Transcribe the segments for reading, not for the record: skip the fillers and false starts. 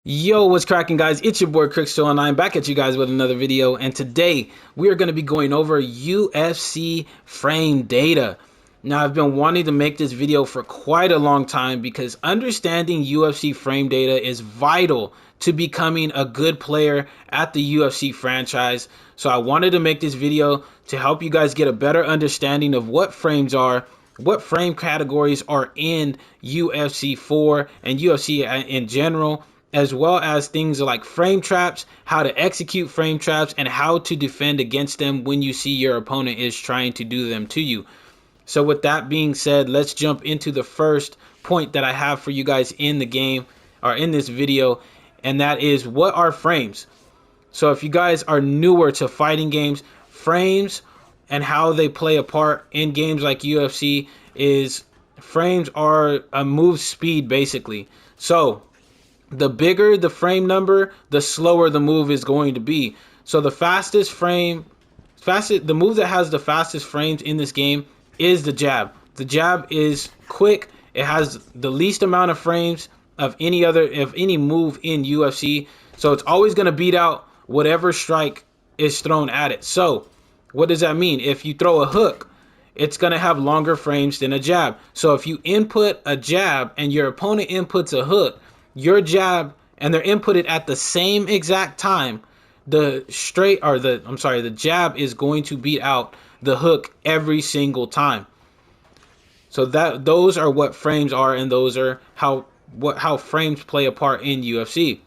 Yo, what's cracking, guys? It's your boy Crystal, and I'm back at you guys with another video. And today we are going to be going over UFC frame data. Now, I've been wanting to make this video for quite a long time because understanding UFC frame data is vital to becoming a good player at the UFC franchise. So I wanted to make this video to help you guys get a better understanding of what frames are, what frame categories are in UFC 4 and UFC in general, as well as things like frame traps, how to execute frame traps, and how to defend against them when you see your opponent is trying to do them to you. So with that being said, let's jump into the first point that I have for you guys in the game, or in this video, and that is, what are frames? So if you guys are newer to fighting games, frames and how they play a part in games like UFC is, frames are a move speed basically. So the bigger the frame number, the slower the move is going to be. So the move that has the fastest frames in this game is the jab. The jab is quick. It has the least amount of frames of any move in UFC. So it's always going to beat out whatever strike is thrown at it. So what does that mean? If you throw a hook, it's going to have longer frames than a jab. So if you input a jab and your opponent inputs a hook, your jab, and they're inputted at the same exact time, the jab is going to beat out the hook every single time. So those are what frames are, and those are how frames play a part in UFC.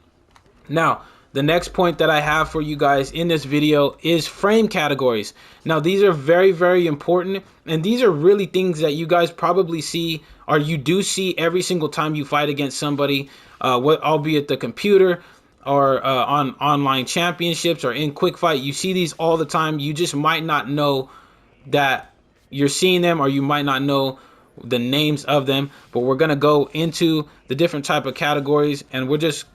Now, the next point that I have for you guys in this video is frame categories. Now, these are very, very important, and these are really things that you guys probably see, or you do see every single time you fight against somebody, albeit the computer or on online championships or in quick fight. You see these all the time. You just might not know that you're seeing them, or you might not know the names of them. But we're gonna go into the different type of categories, and we're just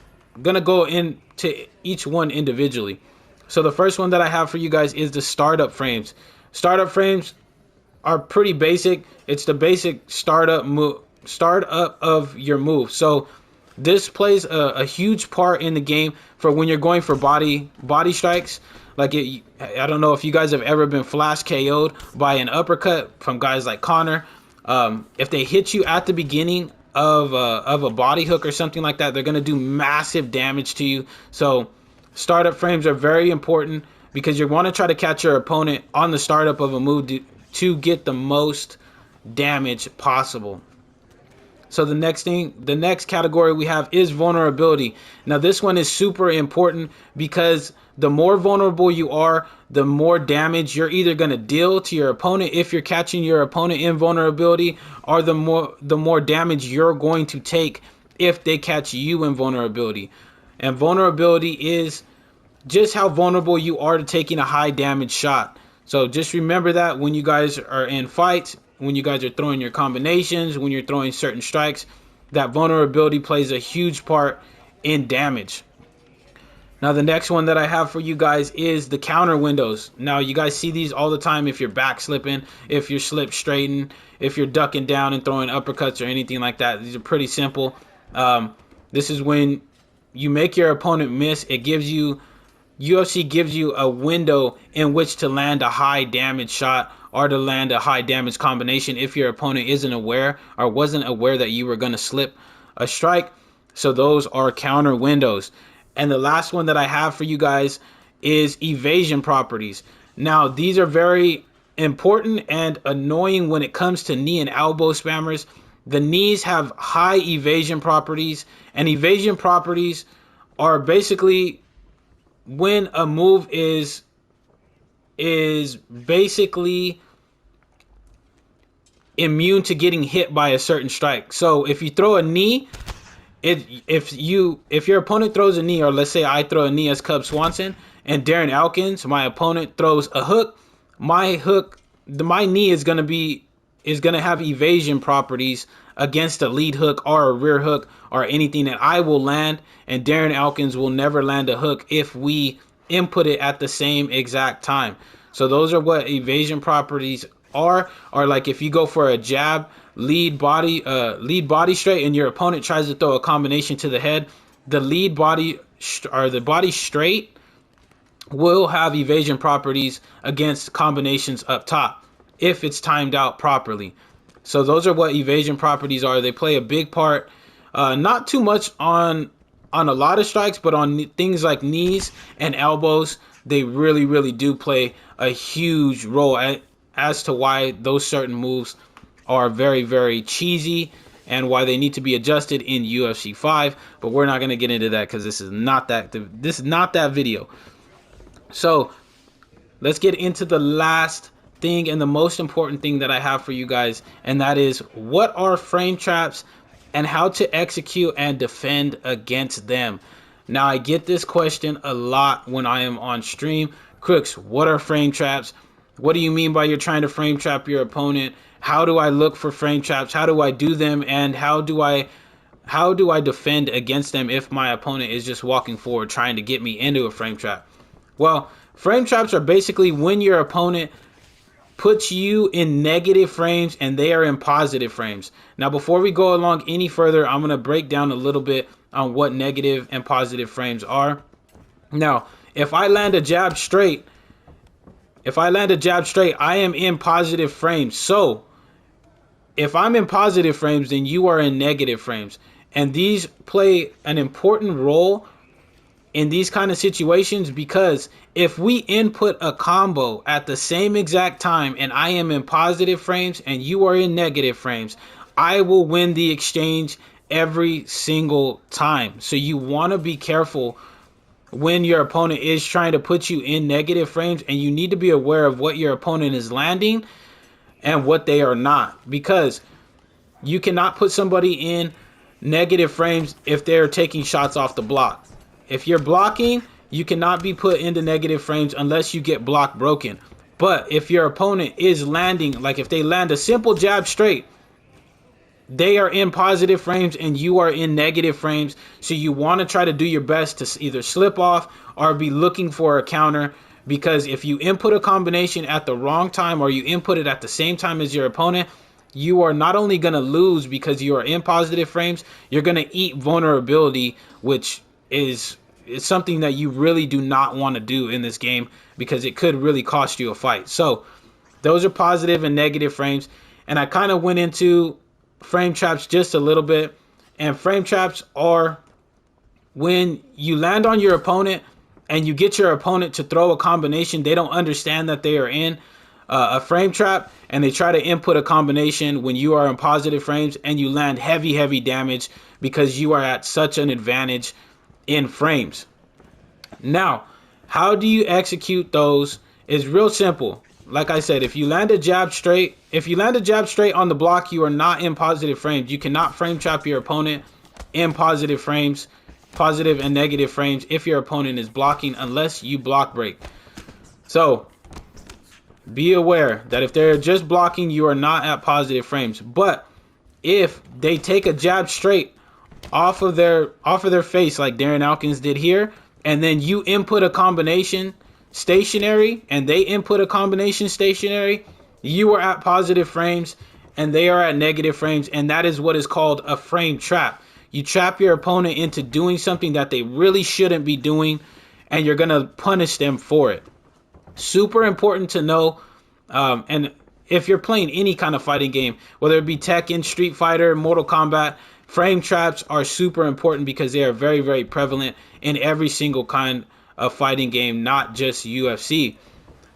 gonna go into each one individually. So the first one that I have for you guys is the startup frames. Startup frames are pretty basic. It's the basic startup of your move. So this plays a huge part in the game for when you're going for body strikes. I don't know if you guys have ever been flash KO'd by an uppercut from guys like Connor. If they hit you at the beginning of a body hook or something like that, they're going to do massive damage to you. So startup frames are very important because you want to try to catch your opponent on the startup of a move to get the most damage possible. So the next category we have is vulnerability. Now this one is super important because the more vulnerable you are, the more damage you're either going to deal to your opponent if you're catching your opponent in vulnerability, or the more damage you're going to take if they catch you in vulnerability. And vulnerability is just how vulnerable you are to taking a high damage shot. So just remember that when you guys are in fights, when you guys are throwing your combinations, when you're throwing certain strikes, that vulnerability plays a huge part in damage. Now the next one that I have for you guys is the counter windows. Now you guys see these all the time if you're back slipping, if you're slip straighten, if you're ducking down and throwing uppercuts or anything like that. These are pretty simple. This is when you make your opponent miss. UFC gives you a window in which to land a high damage shot or to land a high damage combination if your opponent isn't aware or wasn't aware that you were going to slip a strike. So those are counter windows. And the last one that I have for you guys is evasion properties. Now, these are very important and annoying when it comes to knee and elbow spammers. The knees have high evasion properties, and evasion properties are basically when a move is basically immune to getting hit by a certain strike. So if you throw a knee, if your opponent throws a knee, or let's say I throw a knee as Cub Swanson, and Darren Elkins, my opponent, throws a hook, my knee is gonna have evasion properties against a lead hook or a rear hook or anything that I will land, and Darren Elkins will never land a hook if we input it at the same exact time. So those are what evasion properties are. Or like if you go for a jab, lead body straight, and your opponent tries to throw a combination to the head, the lead body or the body straight will have evasion properties against combinations up top if it's timed out properly. So those are what evasion properties are. They play a big part, not too much on a lot of strikes, but on things like knees and elbows, they really do play a huge role as to why those certain moves are very cheesy and why they need to be adjusted in UFC 5. But we're not going to get into that because this is not that video. So let's get into the last thing and the most important thing that I have for you guys, and that is what are frame traps and how to execute and defend against them. Now, I get this question a lot when I am on stream. Crooks, what are frame traps? What do you mean by you're trying to frame trap your opponent? How do I look for frame traps? How do I do them? And how do I defend against them if my opponent is just walking forward trying to get me into a frame trap? Well, frame traps are basically when your opponent puts you in negative frames and they are in positive frames. Now, before we go along any further, I'm going to break down a little bit on what negative and positive frames are. Now, if I land a jab straight, I am in positive frames. So, if I'm in positive frames, then you are in negative frames. And these play an important role in these kind of situations, because if we input a combo at the same exact time and I am in positive frames and you are in negative frames, I will win the exchange every single time. So you want to be careful when your opponent is trying to put you in negative frames, and you need to be aware of what your opponent is landing and what they are not, because you cannot put somebody in negative frames if they're taking shots off the block. If you're blocking, you cannot be put into negative frames unless you get block broken. But if your opponent is landing, like if they land a simple jab straight, they are in positive frames and you are in negative frames. So you want to try to do your best to either slip off or be looking for a counter, because if you input a combination at the wrong time or you input it at the same time as your opponent, you are not only going to lose because you are in positive frames, you're going to eat vulnerability, which is something that you really do not want to do in this game, because it could really cost you a fight. So those are positive and negative frames. And I kind of went into frame traps just a little bit. And frame traps are when you land on your opponent and you get your opponent to throw a combination they don't understand that they are in a frame trap, and they try to input a combination when you are in positive frames and you land heavy damage because you are at such an advantage in frames. Now, how do you execute those is real simple. Like I said, if you land a jab straight on the block, you are not in positive frames. You cannot frame trap your opponent in positive frames, positive and negative frames, if your opponent is blocking, unless you block break. So be aware that if they're just blocking, you are not at positive frames. But if they take a jab straight off of their face, like Darren Elkins did here, and then you input a combination stationary and they input a combination stationary, you are at positive frames and they are at negative frames, and that is what is called a frame trap. You trap your opponent into doing something that they really shouldn't be doing, and you're going to punish them for it. Super important to know. And if you're playing any kind of fighting game, whether it be Tekken, Street Fighter, Mortal Kombat, frame traps are super important because they are very prevalent in every single kind of fighting game, not just UFC.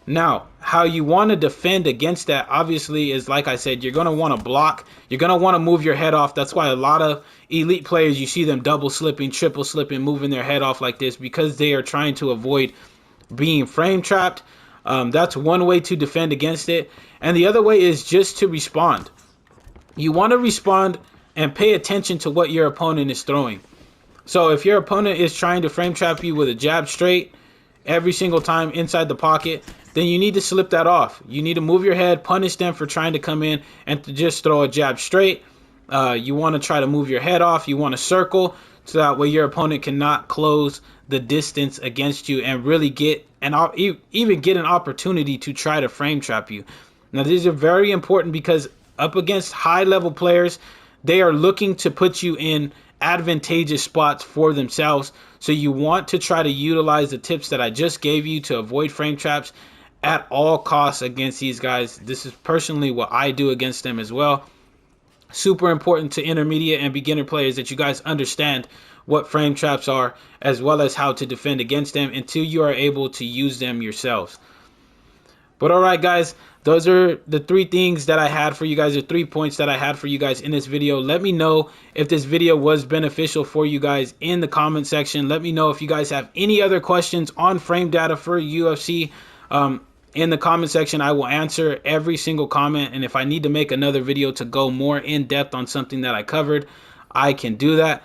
Now, how you want to defend against that, obviously, is like I said, you're going to want to block. You're going to want to move your head off. That's why a lot of elite players, you see them double slipping, triple slipping, moving their head off like this, because they are trying to avoid being frame trapped. That's one way to defend against it. And the other way is just to respond. You want to respond and pay attention to what your opponent is throwing. So if your opponent is trying to frame trap you with a jab straight every single time inside the pocket, then you need to slip that off. You need to move your head, punish them for trying to come in and to just throw a jab straight. You want to try to move your head off. You want to circle, so that way your opponent cannot close the distance against you and really get even get an opportunity to try to frame trap you. Now, these are very important because up against high level players, they are looking to put you in advantageous spots for themselves. So you want to try to utilize the tips that I just gave you to avoid frame traps at all costs against these guys. This is personally what I do against them as well. Super important to intermediate and beginner players that you guys understand what frame traps are, as well as how to defend against them until you are able to use them yourselves. But all right, guys, those are the 3 things that I had for you guys, the 3 points that I had for you guys in this video. Let me know if this video was beneficial for you guys in the comment section. Let me know if you guys have any other questions on frame data for UFC. In the comment section, I will answer every single comment, and if I need to make another video to go more in depth on something that I covered, I can do that.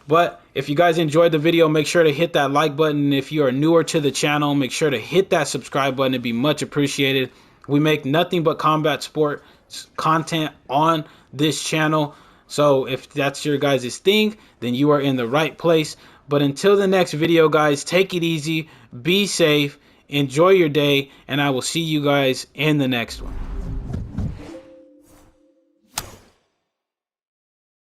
But if you guys enjoyed the video, make sure to hit that like button. If you are newer to the channel, make sure to hit that subscribe button. It'd be much appreciated. We make nothing but combat sports content on this channel, so if that's your guys' thing, then you are in the right place. But until the next video, guys, take it easy, be safe, enjoy your day, and I will see you guys in the next one.